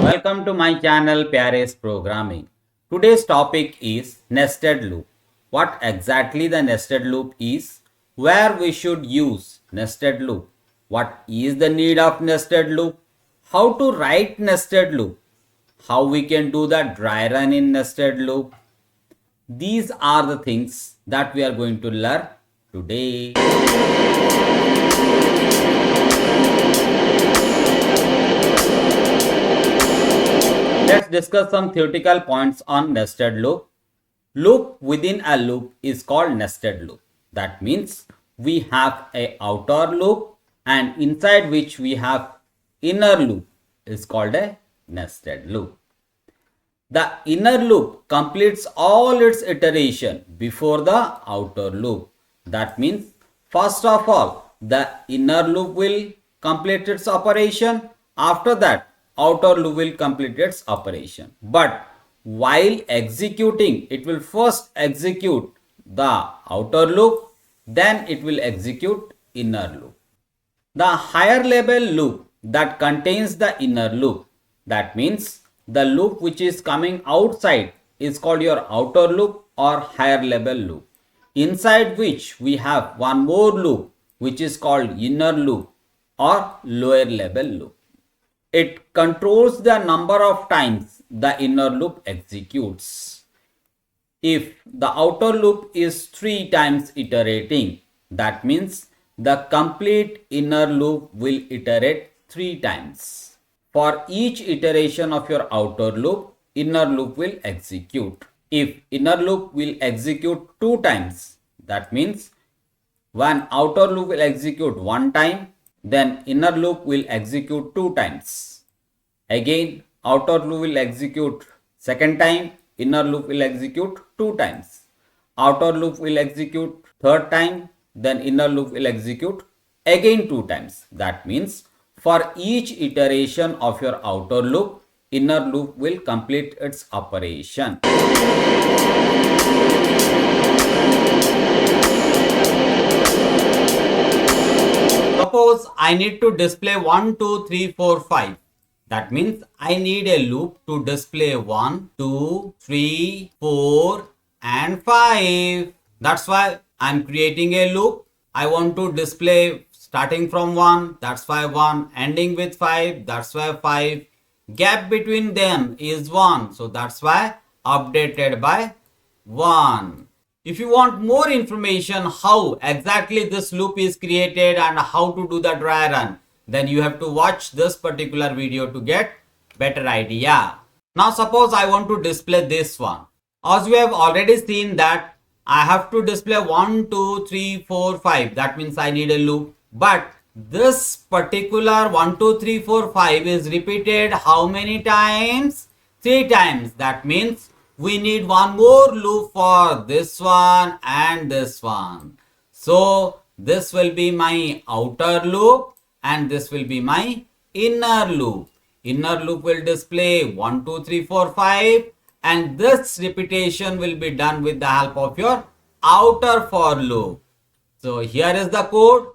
Welcome to my channel Paris Programming. Today's topic is nested loop. What exactly the nested loop is, where we should use nested loop, what is the need of nested loop, how to write nested loop, how we can do the dry run in nested loop. These are the things that we are going to learn today. Let's discuss some theoretical points on nested loop. Loop within a loop is called nested loop. That means we have a outer loop and inside which we have inner loop is called a nested loop. The inner loop completes all its iteration before the outer loop. That means first of all the inner loop will complete its operation. After that outer loop will complete its operation. But while executing, it will first execute the outer loop, then it will execute inner loop. The higher level loop that contains the inner loop, that means the loop which is coming outside is called your outer loop or higher level loop, inside which we have one more loop which is called inner loop or lower level loop. It controls the number of times the inner loop executes. If the outer loop is 3 times iterating, that means the complete inner loop will iterate 3 times. For each iteration of your outer loop, inner loop will execute. If inner loop will execute 2 times, that means one outer loop will execute 1 time, then inner loop will execute 2 times. Again, outer loop will execute second time, inner loop will execute 2 times. Outer loop will execute third time, then inner loop will execute again 2 times. That means for each iteration of your outer loop, inner loop will complete its operation. Suppose I need to display 1, 2, 3, 4, 5. That means I need a loop to display 1, 2, 3, 4 and 5. That's why I'm creating a loop. I want to display starting from 1, that's why 1, ending with 5, that's why 5. Gap between them is 1, so that's why updated by 1. If you want more information how exactly this loop is created and how to do the dry run, then you have to watch this particular video to get better idea. Now suppose I want to display this one. As we have already seen that I have to display 1, 2, 3, 4, 5. That means I need a loop. But this particular 1, 2, 3, 4, 5 is repeated how many times? 3 times. That means we need one more loop for this one and this one. So this will be my outer loop and this will be my inner loop. Inner loop will display 1, 2, 3, 4, 5 and this repetition will be done with the help of your outer for loop. So here is the code.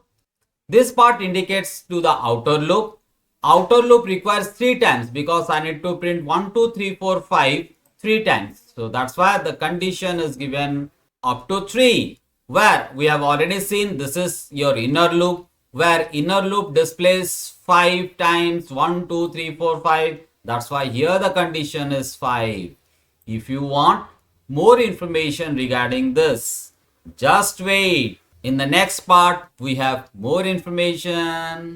This part indicates to the outer loop. Outer loop requires 3 times because I need to print 1, 2, 3, 4, 5 3 times. So that's why the condition is given up to 3, where we have already seen this is your inner loop, where inner loop displays 5 times 1, 2, 3, 4, 5. That's why here the condition is 5. If you want more information regarding this, just wait. In the next part, we have more information.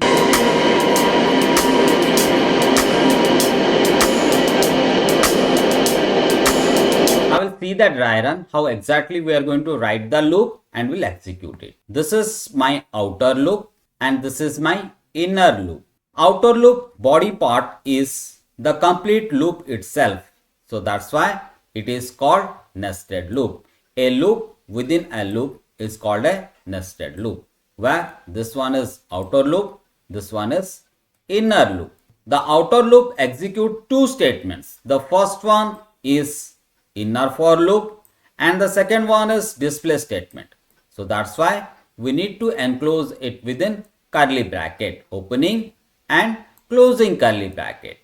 I will see the dry run, how exactly we are going to write the loop and will execute it. This is my outer loop and this is my inner loop. Outer loop body part is the complete loop itself. So that's why it is called nested loop. A loop within a loop is called a nested loop, where this one is outer loop, this one is inner loop. The outer loop executes 2 statements. The first one is inner for loop and the second one is display statement. So that's why we need to enclose it within curly bracket, opening and closing curly bracket.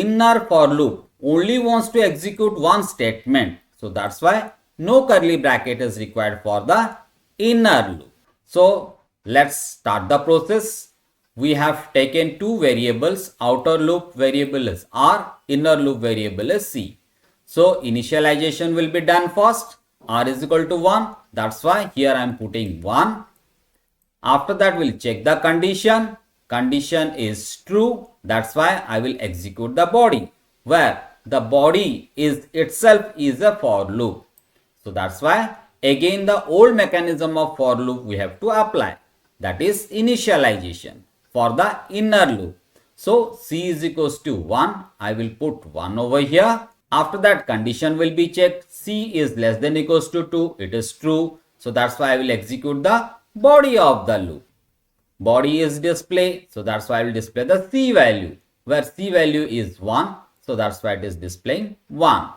inner for loop only wants to execute one statement. So that's why no curly bracket is required for the inner loop. So let's start the process. We have taken two variables. Outer loop variable is R, inner loop variable is C. So initialization will be done first. R is equal to 1. That's why here I am putting 1. After that, we'll check the condition. Condition is true. That's why I will execute the body, where the body is itself is a for loop. So that's why again the old mechanism of for loop we have to apply. That is initialization for the inner loop. So C is equals to 1. I will put 1 over here. After that, condition will be checked. C is less than equals to 2. It is true. So that's why I will execute the body of the loop. Body is display. So that's why I will display the C value, where C value is 1. So that's why it is displaying 1.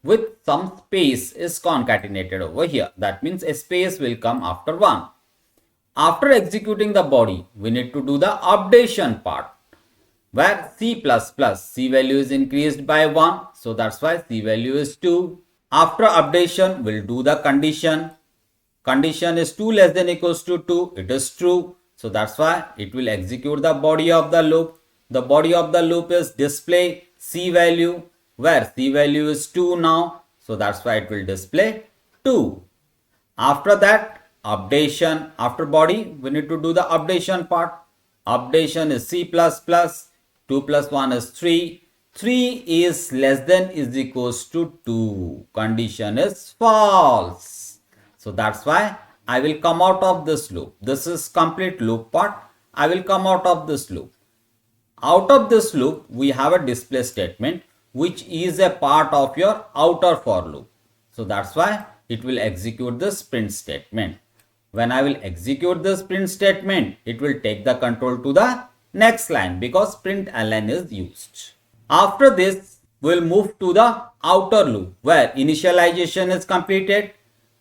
With some space is concatenated over here. That means a space will come after 1. After executing the body, we need to do the updation part, where C++, C value is increased by 1. So that's why C value is 2. After updation, we'll do the condition. Condition is 2 less than equals to 2. It is true. So that's why it will execute the body of the loop. The body of the loop is display C value, where C value is 2 now. So that's why it will display 2. After that, updation. After body, we need to do the updation part. Updation is C++. 2 plus 1 is 3. 3 is less than is equals to 2. Condition is false. So that's why I will come out of this loop. This is complete loop part. I will come out of this loop. Out of this loop, we have a display statement, which is a part of your outer for loop. So that's why it will execute this print statement. When I will execute this print statement, it will take the control to the next line because println is used. After this, we will move to the outer loop, where initialization is completed,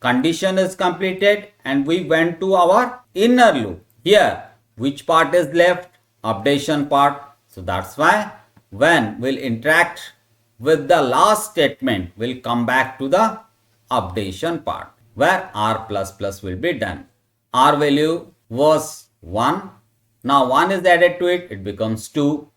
condition is completed, and we went to our inner loop. Here, which part is left? Updation part. So that's why when we'll interact with the last statement, we'll come back to the updation part, where R++ will be done. R value was 1. Now 1 is added to it, it becomes 2.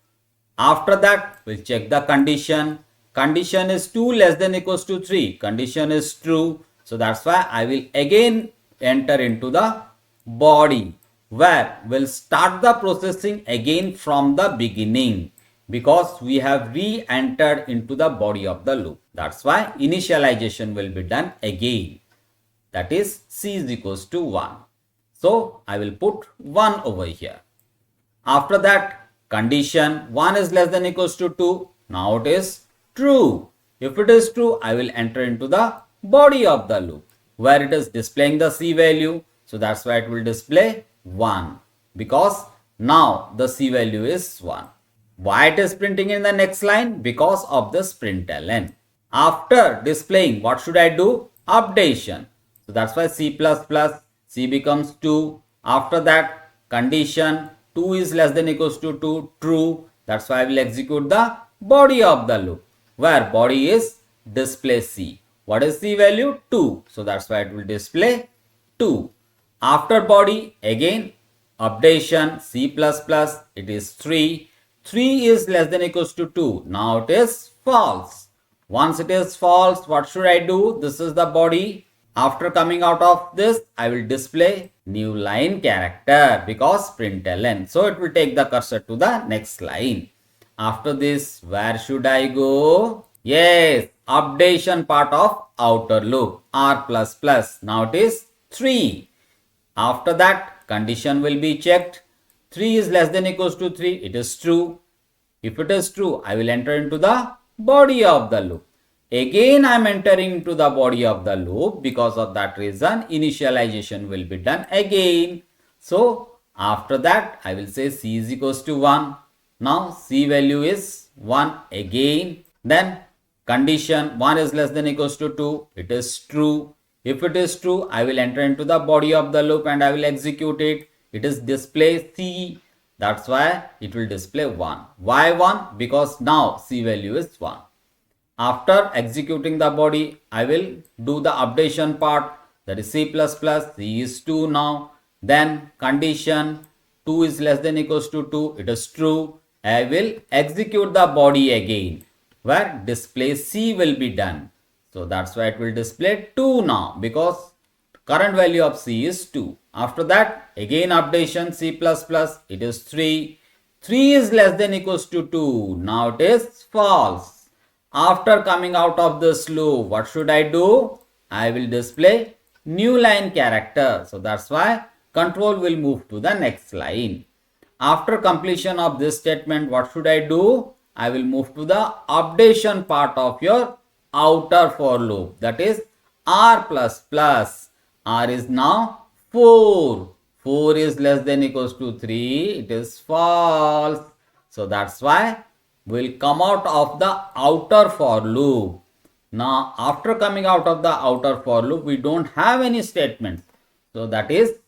After that, we'll check the condition. Condition is 2 less than equals to 3. Condition is true. So that's why I will again enter into the body, where we'll start the processing again from the beginning, because we have re-entered into the body of the loop. That's why initialization will be done again. That is C is equals to 1. So I will put 1 over here. After that, condition 1 is less than equals to 2. Now it is true. If it is true, I will enter into the body of the loop, where it is displaying the C value. So that's why it will display 1, because now the C value is 1. Why it is printing in the next line? Because of this println. After displaying, what should I do? Updation. So that's why C++, C becomes 2. After that, condition 2 is less than equals to 2, true. That's why I will execute the body of the loop, where body is display C. What is C value? 2. So that's why it will display 2. After body, again updation C++, it is 3. 3 is less than equals to 2. Now it is false. Once it is false, what should I do? This is the body. After coming out of this, I will display new line character, because println. So it will take the cursor to the next line. After this, where should I go? Yes, updation part of outer loop, R++. Now it is 3. After that, condition will be checked. 3 is less than equals to 3. It is true. If it is true, I will enter into the body of the loop. Again, I am entering into the body of the loop. Because of that reason, initialization will be done again. So after that, I will say C is equals to 1. Now C value is 1 again. Then condition 1 is less than equals to 2. It is true. If it is true, I will enter into the body of the loop and I will execute it. It is display C That's why it will display 1. Why 1? Because now C value is 1. After executing the body, I will do the updation part, that is C++, C is 2 now. Then condition 2 is less than equals to 2, it is true. I will execute the body again where display C will be done. So that's why it will display 2 now because current value of C is 2. After that again updation C++, it is 3. 3 is less than equals to 2. Now it is false. After coming out of this loop, what should I do? I will display new line character. So that's why control will move to the next line. After completion of this statement, what should I do? I will move to the updation part of your outer for loop, that is R++. R is now 4. 4 is less than equals to 3. It is false. So that's why we'll come out of the outer for loop. Now after coming out of the outer for loop, we don't have any statements. So that is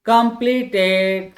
completed.